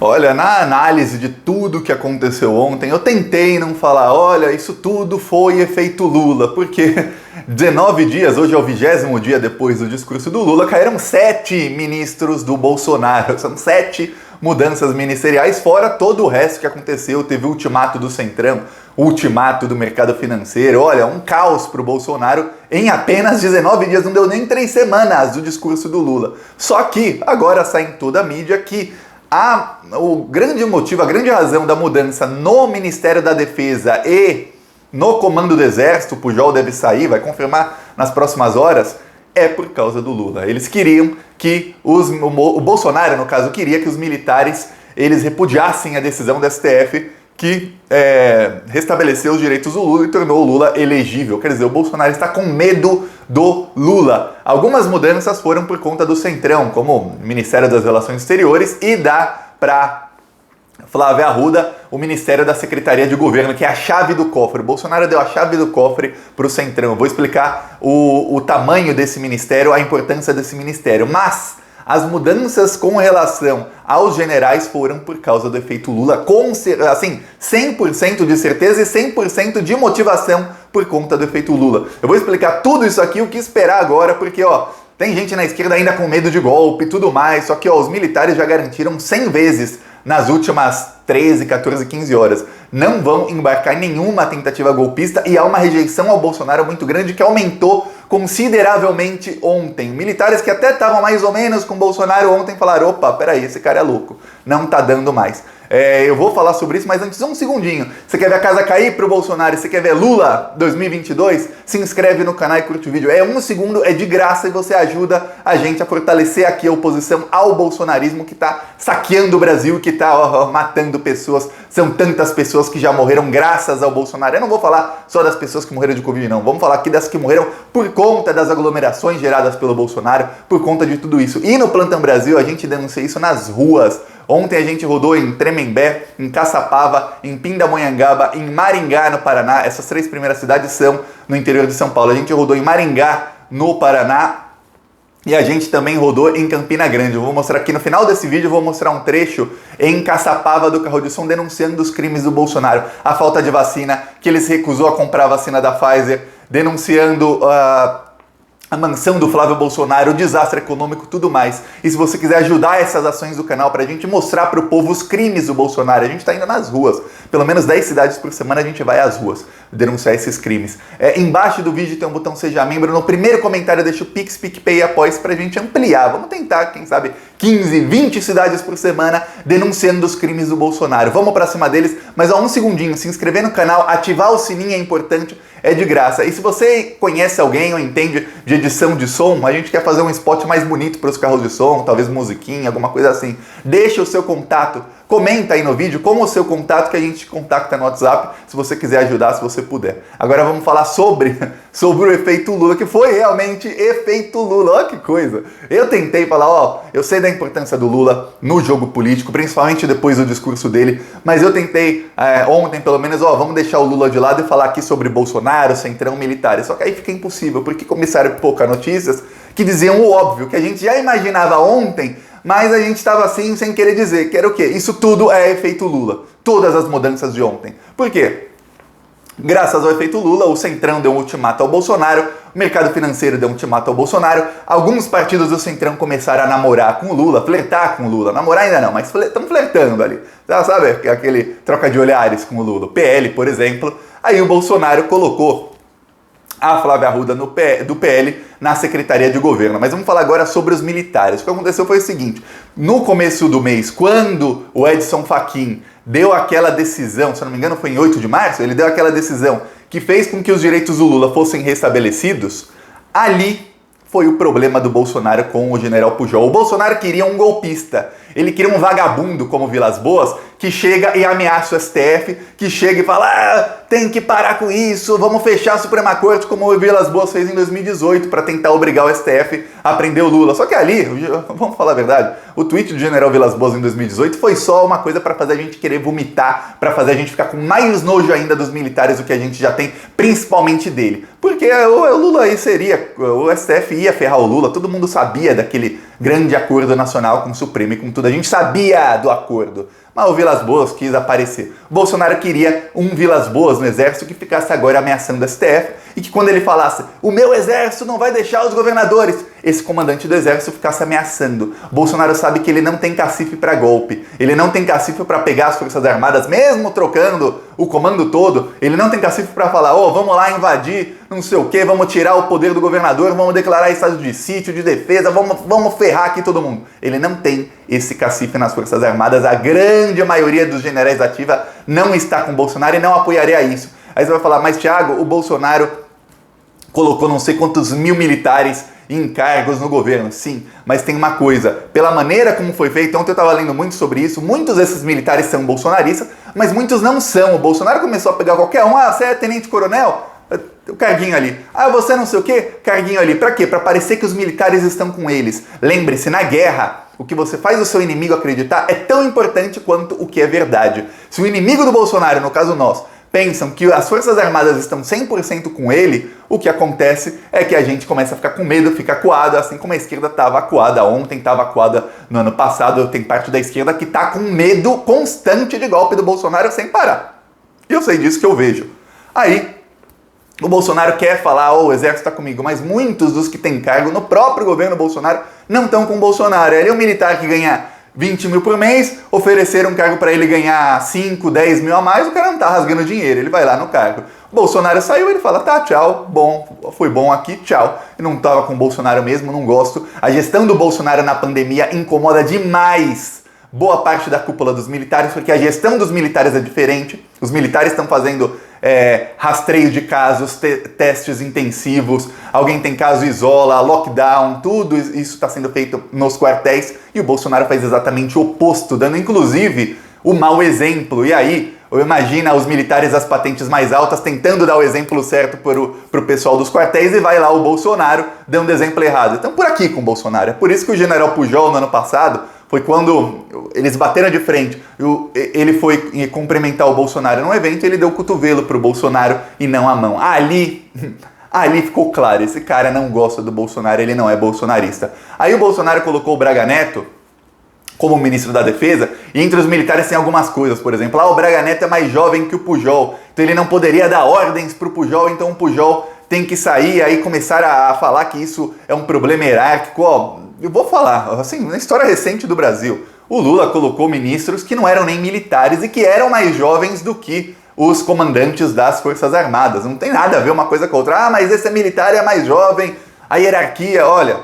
Olha, na análise de tudo que aconteceu ontem, eu tentei não falar, olha, isso tudo foi efeito Lula, porque 19 dias, hoje é o 20º dia depois do discurso do Lula, caíram 7 ministros do Bolsonaro, são 7 mudanças ministeriais, fora todo o resto que aconteceu, teve o ultimato do Centrão, o ultimato do mercado financeiro, olha, um caos para o Bolsonaro em apenas 19 dias, não deu nem 3 semanas do discurso do Lula. Só que agora sai em toda a mídia que o grande motivo, a grande razão da mudança no Ministério da Defesa e no Comando do Exército, o Pujol deve sair, vai confirmar nas próximas horas, é por causa do Lula. Eles queriam que o Bolsonaro, no caso, queria que os militares eles repudiassem a decisão do STF que restabeleceu os direitos do Lula e tornou o Lula elegível. Quer dizer, o Bolsonaro está com medo do Lula. Algumas mudanças foram por conta do Centrão, como o Ministério das Relações Exteriores, e dá para Flávia Arruda o Ministério da Secretaria de Governo, que é a chave do cofre. O Bolsonaro deu a chave do cofre para o Centrão. Eu vou explicar o tamanho desse ministério, a importância desse ministério. Mas as mudanças com relação aos generais foram por causa do efeito Lula, com assim, 100% de certeza e 100% de motivação por conta do efeito Lula. Eu vou explicar tudo isso aqui, o que esperar agora, porque tem gente na esquerda ainda com medo de golpe e tudo mais, só que os militares já garantiram 100 vezes nas últimas 13, 14, 15 horas. Não vão embarcar em nenhuma tentativa golpista e há uma rejeição ao Bolsonaro muito grande que aumentou consideravelmente ontem. Militares que até estavam mais ou menos com o Bolsonaro ontem falaram, opa, peraí, esse cara é louco, não tá dando mais. Eu vou falar sobre isso, mas antes um segundinho. Você quer ver a casa cair pro Bolsonaro e você quer ver Lula 2022? Se inscreve no canal e curte o vídeo. É 1 segundo, é de graça e você ajuda a gente a fortalecer aqui a oposição ao bolsonarismo que tá saqueando o Brasil, que tá matando pessoas. São tantas pessoas que já morreram graças ao Bolsonaro. Eu não vou falar só das pessoas que morreram de Covid, não. Vamos falar aqui das que morreram por conta das aglomerações geradas pelo Bolsonaro, por conta de tudo isso. E no Plantão Brasil a gente denuncia isso nas ruas. Ontem a gente rodou em Tremembé, em Caçapava, em Pindamonhangaba, em Maringá, no Paraná. Essas 3 primeiras cidades são no interior de São Paulo. A gente rodou em Maringá, no Paraná, e a gente também rodou em Campina Grande. Eu vou mostrar aqui no final desse vídeo, eu vou mostrar um trecho em Caçapava do Carro de Som denunciando os crimes do Bolsonaro. A falta de vacina, que ele se recusou a comprar a vacina da Pfizer, denunciando a mansão do Flávio Bolsonaro, o desastre econômico, tudo mais. E se você quiser ajudar essas ações do canal pra gente mostrar pro povo os crimes do Bolsonaro, a gente tá indo nas ruas. Pelo menos 10 cidades por semana a gente vai às ruas denunciar esses crimes. Embaixo do vídeo tem um botão Seja Membro. No primeiro comentário deixa o Pix, PicPay e Apoia pra gente ampliar. Vamos tentar, quem sabe, 15, 20 cidades por semana denunciando os crimes do Bolsonaro. Vamos pra cima deles, mas 1 segundinho, se inscrever no canal, ativar o sininho é importante, é de graça. E se você conhece alguém ou entende de edição de som, a gente quer fazer um spot mais bonito para os carros de som, talvez musiquinha, alguma coisa assim. Deixa o seu contato, comenta aí no vídeo com o seu contato que a gente contacta no WhatsApp se você quiser ajudar, se você puder. Agora vamos falar sobre o efeito Lula, que foi realmente efeito Lula. Olha que coisa. Eu tentei falar, eu sei da importância do Lula no jogo político, principalmente depois do discurso dele, mas eu tentei ontem pelo menos, vamos deixar o Lula de lado e falar aqui sobre Bolsonaro, Centrão, militares. Só que aí fica impossível, porque começaram a poucas notícias que diziam o óbvio, que a gente já imaginava ontem, mas a gente estava assim sem querer dizer, que era o quê? Isso tudo é efeito Lula. Todas as mudanças de ontem. Por quê? Graças ao efeito Lula, o Centrão deu um ultimato ao Bolsonaro, o mercado financeiro deu um ultimato ao Bolsonaro, alguns partidos do Centrão começaram a namorar com o Lula, flertar com o Lula. Namorar ainda não, mas estão flertando ali. Sabe aquele troca de olhares com o Lula? O PL, por exemplo. Aí o Bolsonaro colocou a Flávia Arruda do PL na Secretaria de Governo. Mas vamos falar agora sobre os militares. O que aconteceu foi o seguinte, no começo do mês, quando o Edson Fachin deu aquela decisão, se eu não me engano foi em 8 de março, ele deu aquela decisão que fez com que os direitos do Lula fossem restabelecidos, ali foi o problema do Bolsonaro com o general Pujol. O Bolsonaro queria um golpista, ele queria um vagabundo como Vilas Boas, que chega e ameaça o STF, que chega e fala, tem que parar com isso, vamos fechar a Suprema Corte, como o Vilas Boas fez em 2018, para tentar obrigar o STF a prender o Lula. Só que ali, vamos falar a verdade, o tweet do general Vilas Boas em 2018 foi só uma coisa para fazer a gente querer vomitar, para fazer a gente ficar com mais nojo ainda dos militares do que a gente já tem, principalmente dele. Porque o Lula aí o STF ia ferrar o Lula, todo mundo sabia grande acordo nacional com o Supremo e com tudo. A gente sabia do acordo, mas o Vilas Boas quis aparecer. O Bolsonaro queria um Vilas Boas no exército que ficasse agora ameaçando o STF e que quando ele falasse, o meu exército não vai deixar os governadores, esse comandante do exército ficasse ameaçando. O Bolsonaro sabe que ele não tem cacife para golpe, ele não tem cacife para pegar as Forças Armadas, mesmo trocando o comando todo, ele não tem cacife para falar, vamos lá invadir, não sei o que, vamos tirar o poder do governador, vamos declarar estado de sítio, de defesa, vamos ferrar aqui todo mundo. Ele não tem esse cacife nas Forças Armadas, a grande maioria dos generais da ativa não está com o Bolsonaro e não apoiaria isso. Aí você vai falar, mas Thiago, o Bolsonaro colocou não sei quantos mil militares em cargos no governo. Sim, mas tem uma coisa, pela maneira como foi feito, ontem eu estava lendo muito sobre isso, muitos desses militares são bolsonaristas, mas muitos não são. O Bolsonaro começou a pegar qualquer um, você é tenente-coronel? O carguinho ali. Você não sei o que? Carguinho ali. Pra quê? Pra parecer que os militares estão com eles. Lembre-se, na guerra, o que você faz o seu inimigo acreditar é tão importante quanto o que é verdade. Se o inimigo do Bolsonaro, no caso nós, pensam que as Forças Armadas estão 100% com ele, o que acontece é que a gente começa a ficar com medo, fica acuado, assim como a esquerda estava acuada ontem, estava acuada no ano passado, tem parte da esquerda que está com medo constante de golpe do Bolsonaro sem parar. E eu sei disso que eu vejo. Aí, o Bolsonaro quer falar, o exército está comigo, mas muitos dos que têm cargo no próprio governo Bolsonaro não estão com o Bolsonaro. Ele é um militar que ganha 20 mil por mês, ofereceram um cargo para ele ganhar 5, 10 mil a mais, o cara não tá rasgando dinheiro, ele vai lá no cargo. O Bolsonaro saiu, ele fala, tá, tchau, bom, foi bom aqui, tchau. Eu não tava com o Bolsonaro mesmo, não gosto. A gestão do Bolsonaro na pandemia incomoda demais boa parte da cúpula dos militares, porque a gestão dos militares é diferente. Os militares estão fazendo rastreio de casos, testes intensivos, alguém tem caso, isola, lockdown, tudo isso está sendo feito nos quartéis e o Bolsonaro faz exatamente o oposto, dando inclusive o mau exemplo. E aí, imagina os militares das patentes mais altas tentando dar o exemplo certo pro pessoal dos quartéis e vai lá o Bolsonaro dando exemplo errado. Então por aqui com o Bolsonaro. É por isso que o general Pujol no ano passado foi quando eles bateram de frente, ele foi cumprimentar o Bolsonaro num evento e ele deu o cotovelo pro Bolsonaro e não a mão. Ali ficou claro, esse cara não gosta do Bolsonaro, ele não é bolsonarista. Aí o Bolsonaro colocou o Braga Neto como ministro da Defesa, e entre os militares tem algumas coisas, por exemplo, o Braga Neto é mais jovem que o Pujol, então ele não poderia dar ordens pro Pujol, então o Pujol tem que sair, aí começar a falar que isso é um problema hierárquico. Eu vou falar, assim, na história recente do Brasil, o Lula colocou ministros que não eram nem militares e que eram mais jovens do que os comandantes das Forças Armadas. Não tem nada a ver uma coisa com a outra. Mas esse é militar e é mais jovem, a hierarquia, olha,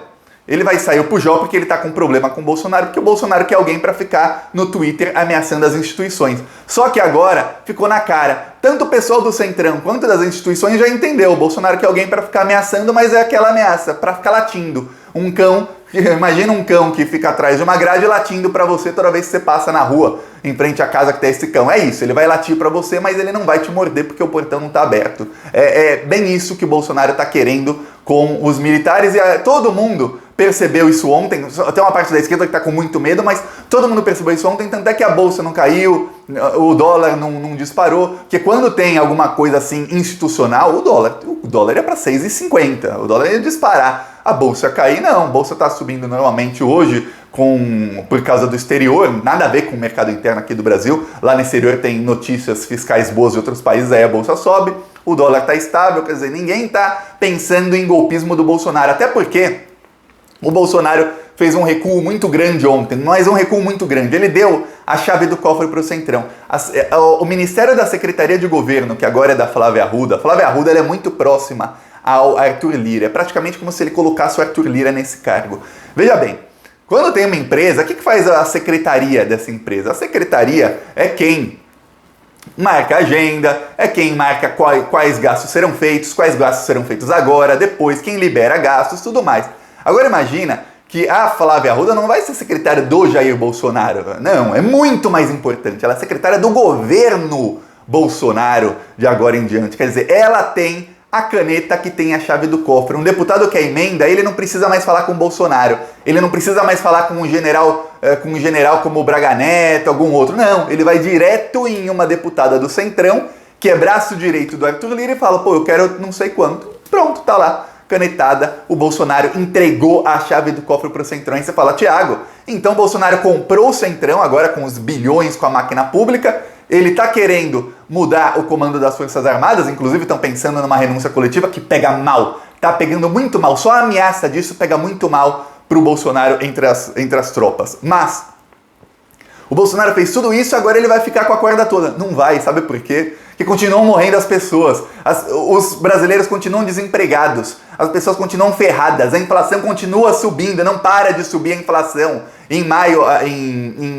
ele vai sair o Pujol porque ele tá com problema com o Bolsonaro, porque o Bolsonaro quer alguém para ficar no Twitter ameaçando as instituições. Só que agora ficou na cara. Tanto o pessoal do Centrão quanto das instituições já entendeu. O Bolsonaro quer alguém para ficar ameaçando, mas é aquela ameaça, para ficar latindo. Um cão, imagina um cão que fica atrás de uma grade latindo para você toda vez que você passa na rua, em frente à casa que tem esse cão. É isso, ele vai latir para você, mas ele não vai te morder porque o portão não tá aberto. É bem isso que o Bolsonaro tá querendo com os militares e todo mundo percebeu isso ontem. Tem uma parte da esquerda que tá com muito medo, mas todo mundo percebeu isso ontem, tanto é que a bolsa não caiu, o dólar não disparou, porque quando tem alguma coisa assim institucional, o dólar é para 6,50, o dólar ia disparar. A bolsa cair, não, a bolsa está subindo normalmente hoje por causa do exterior, nada a ver com o mercado interno aqui do Brasil. Lá no exterior tem notícias fiscais boas de outros países, aí a bolsa sobe, o dólar está estável, quer dizer, ninguém está pensando em golpismo do Bolsonaro, até porque o Bolsonaro fez um recuo muito grande ontem, mas um recuo muito grande. Ele deu a chave do cofre para o Centrão. O Ministério da Secretaria de Governo, que agora é da Flávia Arruda, ela é muito próxima ao Arthur Lira. É praticamente como se ele colocasse o Arthur Lira nesse cargo. Veja bem, quando tem uma empresa, o que faz a secretaria dessa empresa? A secretaria é quem marca a agenda, é quem marca quais gastos serão feitos, quais gastos serão feitos agora, depois, quem libera gastos, tudo mais. Agora imagina que a Flávia Arruda não vai ser secretária do Jair Bolsonaro. Não, é muito mais importante. Ela é secretária do governo Bolsonaro de agora em diante. Quer dizer, ela tem a caneta que tem a chave do cofre. Um deputado que é emenda, ele não precisa mais falar com o Bolsonaro. Ele não precisa mais falar com um general como o Braga Neto, algum outro. Não, ele vai direto em uma deputada do Centrão, que é braço direito do Arthur Lira, e fala, eu quero não sei quanto. Pronto, tá lá. canetada, o Bolsonaro entregou a chave do cofre para o Centrão. E você fala, Thiago, então o Bolsonaro comprou o Centrão, agora com os bilhões com a máquina pública, ele está querendo mudar o comando das Forças Armadas, inclusive estão pensando numa renúncia coletiva que pega mal, tá pegando muito mal, só a ameaça disso pega muito mal para o Bolsonaro entre as tropas. Mas o Bolsonaro fez tudo isso, agora ele vai ficar com a corda toda. Não vai, sabe por quê? Porque continuam morrendo as pessoas, os brasileiros continuam desempregados, as pessoas continuam ferradas, a inflação continua subindo, não para de subir a inflação. Em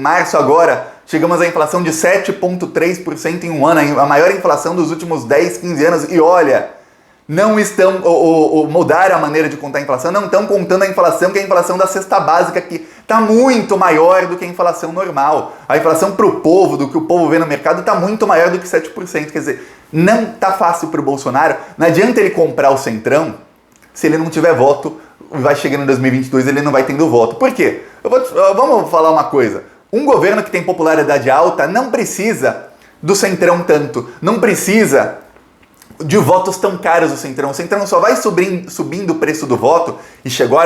março agora, chegamos à inflação de 7,3% em um ano, a maior inflação dos últimos 10, 15 anos. E olha, não estão, mudaram a maneira de contar a inflação, não estão contando a inflação, que é a inflação da cesta básica, que está muito maior do que a inflação normal. A inflação para o povo, do que o povo vê no mercado, está muito maior do que 7%. Quer dizer, não está fácil para o Bolsonaro, não adianta ele comprar o Centrão, se ele não tiver voto, vai chegando em 2022, ele não vai tendo voto. Por quê? Vamos falar uma coisa. Um governo que tem popularidade alta não precisa do Centrão tanto, não precisa de votos tão caros do Centrão. O Centrão só vai subindo o preço do voto, e chegou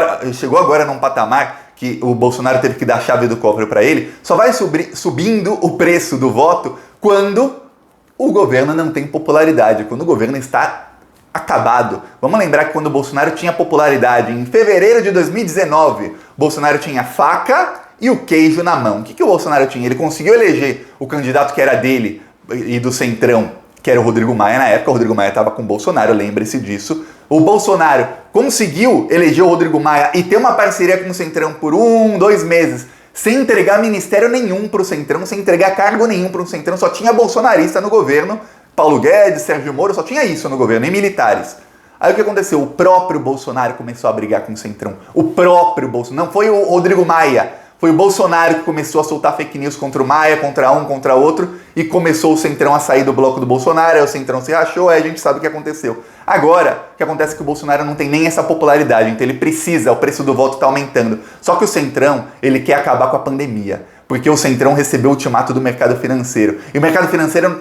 agora num patamar que o Bolsonaro teve que dar a chave do cofre para ele, só vai subindo o preço do voto quando o governo não tem popularidade, quando o governo está acabado. Vamos lembrar que quando o Bolsonaro tinha popularidade, em fevereiro de 2019, Bolsonaro tinha faca e o queijo na mão. O que o Bolsonaro tinha? Ele conseguiu eleger o candidato que era dele e do Centrão, que era o Rodrigo Maia. Na época, o Rodrigo Maia estava com o Bolsonaro, lembre-se disso. O Bolsonaro conseguiu eleger o Rodrigo Maia e ter uma parceria com o Centrão por 2 meses, sem entregar ministério nenhum para o Centrão, sem entregar cargo nenhum para o Centrão, só tinha bolsonarista no governo, Paulo Guedes, Sérgio Moro, só tinha isso no governo, e militares. Aí o que aconteceu? O próprio Bolsonaro começou a brigar com o Centrão. O próprio Bolsonaro, não foi o Rodrigo Maia, foi o Bolsonaro que começou a soltar fake news contra o Maia, contra um, contra outro, e começou o Centrão a sair do bloco do Bolsonaro, aí o Centrão se rachou, aí a gente sabe o que aconteceu. Agora, o que acontece é que o Bolsonaro não tem nem essa popularidade, então ele precisa, o preço do voto está aumentando. Só que o Centrão, ele quer acabar com a pandemia, porque o Centrão recebeu o ultimato do mercado financeiro. E o mercado financeiro não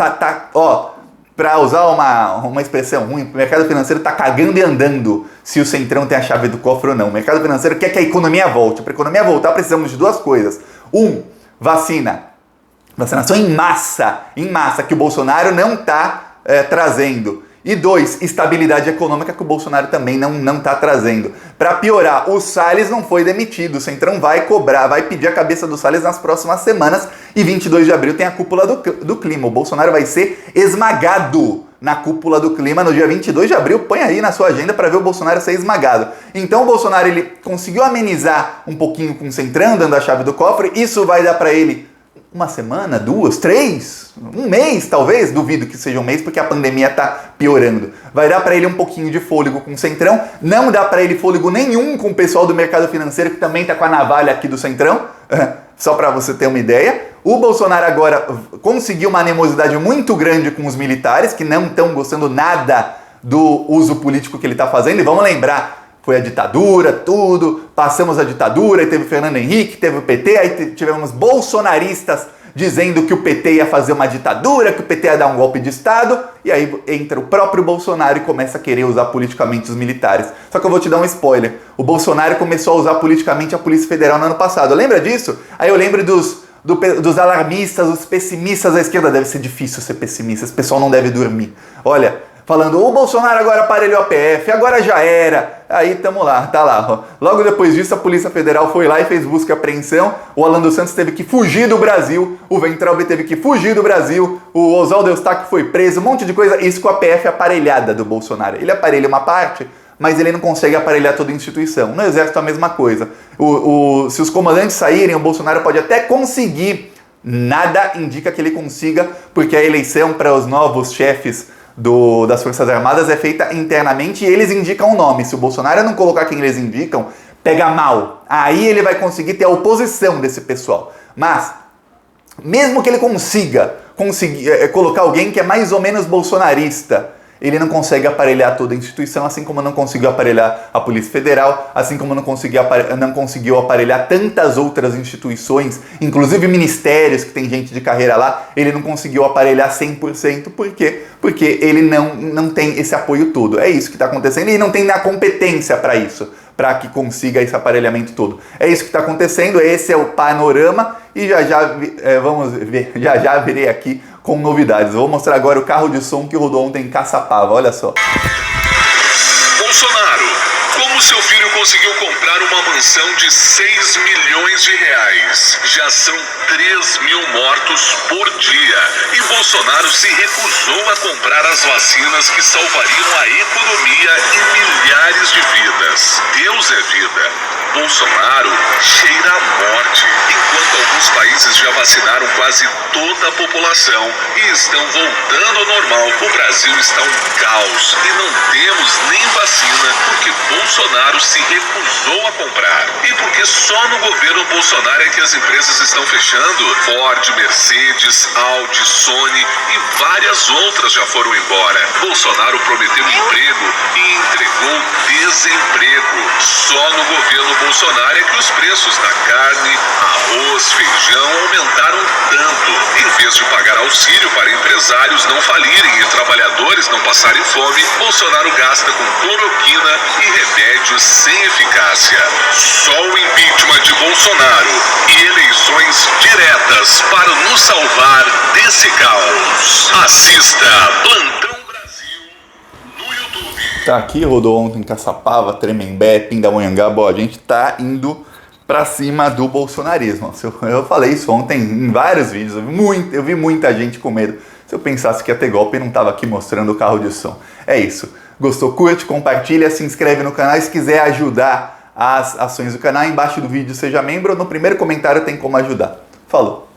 para usar uma expressão ruim, o mercado financeiro está cagando e andando se o Centrão tem a chave do cofre ou não. O mercado financeiro quer que a economia volte. Para a economia voltar, precisamos de 2 coisas. Vacina. Vacinação em massa, que o Bolsonaro não está trazendo. E 2, estabilidade econômica, que o Bolsonaro também não está trazendo. Para piorar, o Salles não foi demitido. O Centrão vai cobrar, vai pedir a cabeça do Salles nas próximas semanas. E 22 de abril tem a cúpula do clima. O Bolsonaro vai ser esmagado na cúpula do clima no dia 22 de abril. Põe aí na sua agenda para ver o Bolsonaro ser esmagado. Então o Bolsonaro ele conseguiu amenizar um pouquinho com o Centrão, dando a chave do cofre. Isso vai dar para ele 1 semana, 2, 3, 1 mês talvez, duvido que seja 1 mês porque a pandemia está piorando. Vai dar para ele um pouquinho de fôlego com o Centrão, não dá para ele fôlego nenhum com o pessoal do mercado financeiro que também está com a navalha aqui do Centrão, só para você ter uma ideia. O Bolsonaro agora conseguiu uma animosidade muito grande com os militares, que não estão gostando nada do uso político que ele está fazendo, e vamos lembrar, foi a ditadura, tudo, passamos a ditadura, aí teve o Fernando Henrique, teve o PT, aí tivemos bolsonaristas dizendo que o PT ia fazer uma ditadura, que o PT ia dar um golpe de Estado, e aí entra o próprio Bolsonaro e começa a querer usar politicamente os militares. Só que eu vou te dar um spoiler, o Bolsonaro começou a usar politicamente a Polícia Federal no ano passado, lembra disso? Aí eu lembro dos alarmistas, os pessimistas da esquerda, deve ser difícil ser pessimista, esse pessoal não deve dormir. Olha, falando, o Bolsonaro agora aparelhou a PF, agora já era. Aí tamo lá, tá lá. Ó. Logo depois disso, a Polícia Federal foi lá e fez busca e apreensão. O Alan dos Santos teve que fugir do Brasil. O Weintraub teve que fugir do Brasil. O Oswaldo Eustáquio foi preso. Um monte de coisa. Isso com a PF aparelhada do Bolsonaro. Ele aparelha uma parte, mas ele não consegue aparelhar toda a instituição. No Exército a mesma coisa. Se os comandantes saírem, o Bolsonaro pode até conseguir. Nada indica que ele consiga, porque a eleição para os novos chefes das Forças Armadas é feita internamente e eles indicam o nome. Se o Bolsonaro não colocar quem eles indicam, pega mal. Aí ele vai conseguir ter a oposição desse pessoal. Mas, mesmo que ele consiga colocar alguém que é mais ou menos bolsonarista, ele não consegue aparelhar toda a instituição, assim como não conseguiu aparelhar a Polícia Federal, assim como não conseguiu aparelhar tantas outras instituições, inclusive ministérios que tem gente de carreira lá, ele não conseguiu aparelhar 100%, por quê? Porque ele não tem esse apoio todo. É isso que está acontecendo e não tem a competência para isso, para que consiga esse aparelhamento todo. É isso que está acontecendo, esse é o panorama e vamos ver, já virei aqui com novidades. Eu vou mostrar agora o carro de som que rodou ontem em Caçapava, olha só. Bolsonaro, como seu filho conseguiu comprar uma mansão de 6 milhões de reais? Já são 3 mil mortos por dia. E Bolsonaro se recusou a comprar as vacinas que salvariam a economia e milhares de vidas. Deus é vida. Bolsonaro cheira a morte, enquanto alguns países já vacinaram quase toda a população e estão voltando ao normal. O Brasil está um caos e não temos nem vacina porque Bolsonaro se recusou a comprar. E porque só no governo Bolsonaro é que as empresas estão fechando. Ford, Mercedes, Audi, Sony e várias outras já foram embora. Bolsonaro prometeu emprego e entregou desemprego. Só no governo Bolsonaro é que os preços da carne, arroz, feijão aumentaram tanto. Em vez de pagar auxílio para empresários não falirem e trabalhadores não passarem fome, Bolsonaro gasta com cloroquina e remédios sem eficácia. Só o impeachment de Bolsonaro e eleições diretas para nos salvar desse caos. Assista Plantão Brasil no YouTube. Tá aqui, rodou ontem em Caçapava, Tremembé, Pindamonhangaba, a gente tá indo pra cima do bolsonarismo. Eu falei isso ontem em vários vídeos, eu vi muita gente com medo. Se eu pensasse que ia ter golpe, eu não tava aqui mostrando o carro de som. É isso. Gostou? Curte, compartilha, se inscreve no canal. E se quiser ajudar as ações do canal, embaixo do vídeo seja membro, no primeiro comentário tem como ajudar. Falou!